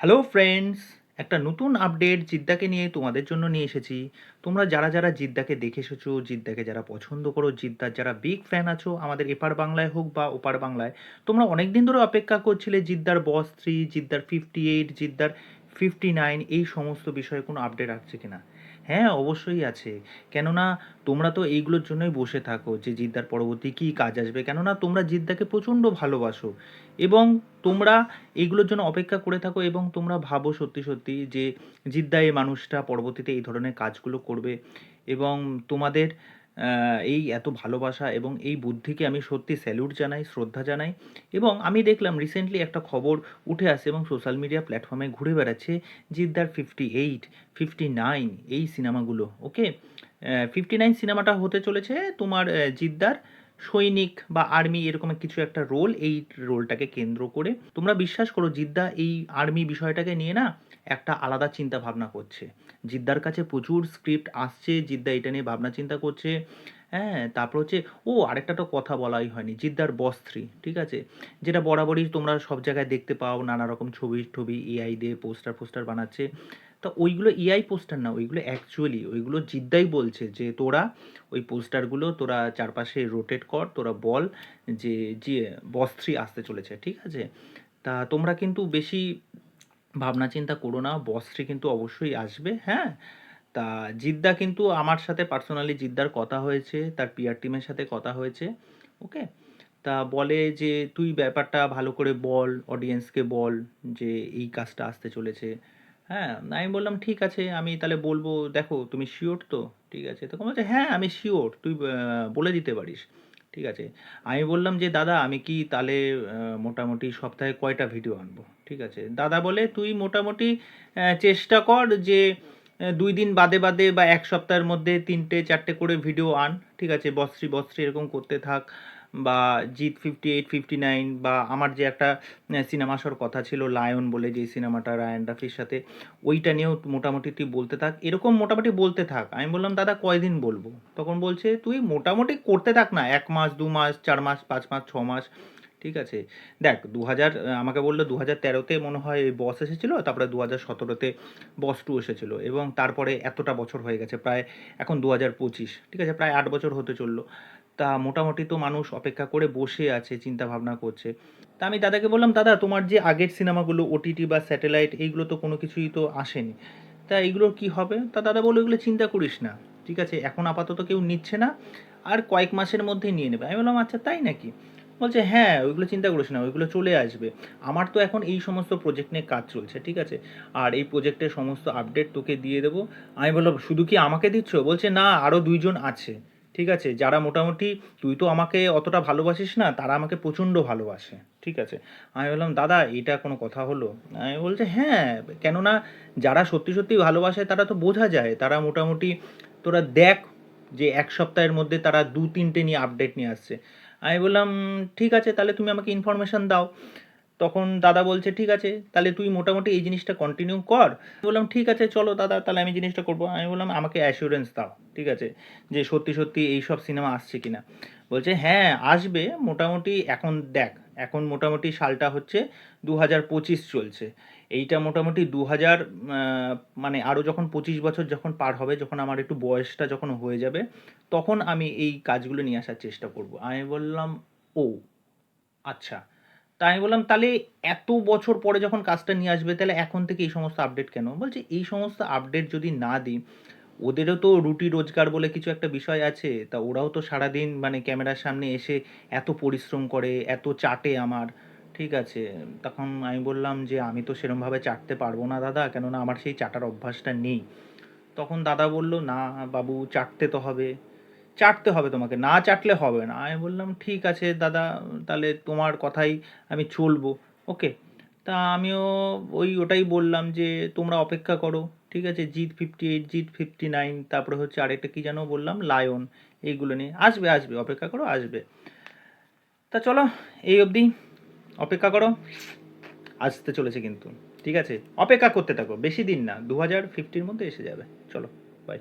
Hello friends, একটা নতুন update জিদ্দাকে নিয়ে তোমাদের জন্য নিয়ে এসেছি। তোমরা যারা যারা জিদ্দাকে দেখে এসেছো, জিদ্দাকে যারা পছন্দ করো, জিদ্দার যারা বিগ ফ্যান আছো, আমাদের এপার বাংলায় হোক বা ওপার বাংলায়, তোমরা অনেক দিন ধরে অপেক্ষা করছিলে জিদ্দার বস 3, জিদ্দার 58, জিদ্দার 59 এই সমস্ত বিষয়ে কোনো আপডেট আসছে কিনা। হ্যাঁ, অবশ্যই আছে। কেননা তোমরা তো এইগুলোর জন্যই বসে থাকো যে জিদ্দার পরবর্তী কী কাজ আসবে, কেননা তোমরা জিদ্দাকে প্রচণ্ড ভালোবাসো এবং তোমরা এইগুলোর জন্য অপেক্ষা করে থাকো এবং তোমরা ভাবো সত্যি সত্যি যে জিদ্দা এই মানুষটা পরবর্তীতে এই ধরনের কাজগুলো করবে এবং তোমাদের এই এত ভালোবাসা এবং এই বুদ্ধিকে আমি সত্যি স্যালুট জানাই, শ্রদ্ধা জানাই। এবং আমি দেখলাম রিসেন্টলি একটা খবর উঠে আসে এবং সোশ্যাল মিডিয়া প্ল্যাটফর্মে ঘুরে বেড়াচ্ছে জিদ্দার 58, 59 এই সিনেমাগুলো। ওকে, 59 সিনেমাটা হতে চলেছে তোমার জিদ্দার সৈনিক বা আর্মি এরকম কিছু একটা রোল, এই রোলটাকে কেন্দ্র করে তোমরা বিশ্বাস করো জিদ্দা এই আর্মি বিষয়টাকে নিয়ে না একটা আলাদা চিন্তা ভাবনা করছে। জিদ্দার কাছে প্রচুর স্ক্রিপ্ট আসছে, জিদ্দা এটা নিয়ে ভাবনা চিন্তা করছে। হ্যাঁ, তারপর হচ্ছে আরেকটা তো কথা বলাই হয়নি, জিদ্দার বস 3, ঠিক আছে, যেটা বরাবরই তোমরা সব জায়গায় দেখতে পাও, নানা রকম ছবি টবি এআই দিয়ে পোস্টার ফোস্টার বানাচ্ছে। তো ওইগুলো এআই পোস্টার না, ওইগুলো অ্যাকচুয়ালি ওইগুলো জিদ্দাই বলছে যে তোরা ওই পোস্টারগুলো তোরা চারপাশে রোটেট কর, তোরা বল যে যে বস 3 আসতে চলেছে, ঠিক আছে। তা তোমরা কিন্তু বেশি ভাবনা চিন্তা করো না, বস 3 কিন্তু অবশ্যই আসবে। হ্যাঁ, তা জিদ্দা কিন্তু আমার সাথে পার্সোনালি জিদ্দার কথা হয়েছে, তার পিআর টিমের সাথে কথা হয়েছে। ওকে, তা বলে যে তুই ব্যাপারটা ভালো করে বল, অডিয়েন্সকে বল যে এই কাজটা আসতে চলেছে। হ্যাঁ, আমি বললাম ঠিক আছে, আমি তাহলে বলবো, দেখো তুমি শিওর তো? ঠিক আছে, তখন বলছে হ্যাঁ আমি শিওর, তুই বলে দিতে পারিস। ঠিক আছে, আমি বললাম যে দাদা আমি কি তাহলে মোটামুটি সপ্তাহে কয়টা ভিডিও আনবো? ঠিক আছে, দাদা বলে তুই মোটামুটি চেষ্টা কর যে 2 দিন বাদে বাদে বা এক সপ্তাহের মধ্যে 3টে 4টে করে ভিডিও আন। ঠিক আছে, বস্ত্রী বস্ত্রী এরকম করতে থাক, বা জিত 58, 59, বা আমার যে একটা সিনেমা আসার কথা ছিল লায়ন বলে, যে সিনেমাটা রায়ান রাফির সাথে, ওইটা নিয়েও মোটামুটি তুই বলতে থাক, এরকম মোটামুটি বলতে থাক। আমি বললাম দাদা কয়দিন বলবো? তখন বলছে তুই মোটামুটি করতে থাক না, 1 মাস 2 মাস 4 মাস 5 মাস 6 মাস। ঠিক আছে, দেখ 2000 আমাকে বললো 2013-তে মনে হয় বস এসেছিলো, তারপরে 2017-তে বস 2 এসেছিলো এবং তারপরে এতটা বছর হয়ে গেছে প্রায়, এখন 2025, ঠিক আছে, প্রায় 8 বছর হতে চললো। তা মোটামুটি তো মানুষ অপেক্ষা করে বসে আছে, চিন্তা ভাবনা করছে। তা আমি দাদাকে বললাম দাদা তোমার যে আগের সিনেমাগুলো ওটিটি বা স্যাটেলাইট এইগুলো তো কোনো কিছুই তো আসেনি, তা এইগুলোর কি হবে? তা দাদা বললো এগুলো চিন্তা করিস না, ঠিক আছে, এখন আপাতত কেউ নিচ্ছে না, আর কয়েক মাসের মধ্যেই নিয়ে নেবে। আমি বললাম আচ্ছা তাই নাকি? বলছে হ্যাঁ ওইগুলো চিন্তা করিস না, ওইগুলো চলে আসবে। আমার তো এখন এই সমস্ত প্রজেক্ট নিয়ে কাজ চলছে, ঠিক আছে, আর এই প্রজেক্টের সমস্ত আপডেট তোকে দিয়ে দেবো। আমি বললাম শুধু কি আমাকে দিচ্ছ? বলছে না, আরও 2জন আছে, ঠিক আছে, যারা মোটামুটি, তুই তো আমাকে অতটা ভালোবাসিস না, তারা আমাকে প্রচণ্ড ভালোবাসে। ঠিক আছে, আমি বললাম দাদা এটা কোনো কথা হলো? আমি বলছে হ্যাঁ, কেননা যারা সত্যি সত্যি ভালোবাসে তারা তো বোঝা যায়, তারা মোটামুটি, তোরা দেখ যে এক সপ্তাহের মধ্যে তারা 2-3টে নিয়ে আপডেট নিয়ে আসছে। আমি বললাম ঠিক আছে তাহলে তুমি আমাকে ইনফরমেশান দাও। তখন দাদা বলছে ঠিক আছে তাহলে তুই মোটামুটি এই জিনিসটা কন্টিনিউ কর। বললাম ঠিক আছে চলো দাদা তাহলে আমি জিনিসটা করবো। আমি বললাম আমাকে অ্যাসিওরেন্স দাও, ঠিক আছে, যে সত্যি সত্যি এই সব সিনেমা আসছে কিনা। বলছে হ্যাঁ আসবে মোটামুটি, এখন দেখ, এখন মোটামুটি সালটা হচ্ছে 2025 চলছে, এইটা মোটামুটি 2000 মানে আরও যখন 25 বছর যখন পার হবে, যখন আমার একটু বয়সটা যখন হয়ে যাবে, তখন আমি এই কাজগুলো নিয়ে আসার চেষ্টা করব। আমি বললাম ও আচ্ছা। তা আমি বললাম তাহলে এত বছর পরে যখন কাজটা নিয়ে আসবে তাহলে এখন থেকে এই সমস্ত আপডেট কেন? বলছে এই সমস্ত আপডেট যদি না দিই, ওদেরও তো রুটি রোজগার বলে কিছু একটা বিষয় আছে, তা ওরাও তো সারাদিন মানে ক্যামেরার সামনে এসে এত পরিশ্রম করে, এত চাটে আমার। ঠিক আছে, তখন আমি বললাম যে আমি তো সেরমভাবে চাটতে পারবো না দাদা, কেননা আমার সেই চাটার অভ্যাসটা নেই। তখন দাদা বলল না বাবু চাটতে তো হবে, চাটতে হবে, তোমাকে না চাটলে হবে না। আমি বললাম ঠিক আছে দাদা, তাহলে তোমার কথাই আমি চলবো। ওকে, তা আমিও ওটাই বললাম যে তোমরা অপেক্ষা করো, ঠিক আছে, জিত 58, জিত 59, তারপরে হচ্ছে আরেকটা কী যেন বললাম, লায়ন, এইগুলো নিয়ে আসবে, আসবে, অপেক্ষা করো, আসবে। তা চলো, এই অবধি, অপেক্ষা করো, আসতে চলেছে কিন্তু, ঠিক আছে, অপেক্ষা করতে থাকো, বেশি দিন না, 2050-র মধ্যে এসে যাবে। চলো, বাই।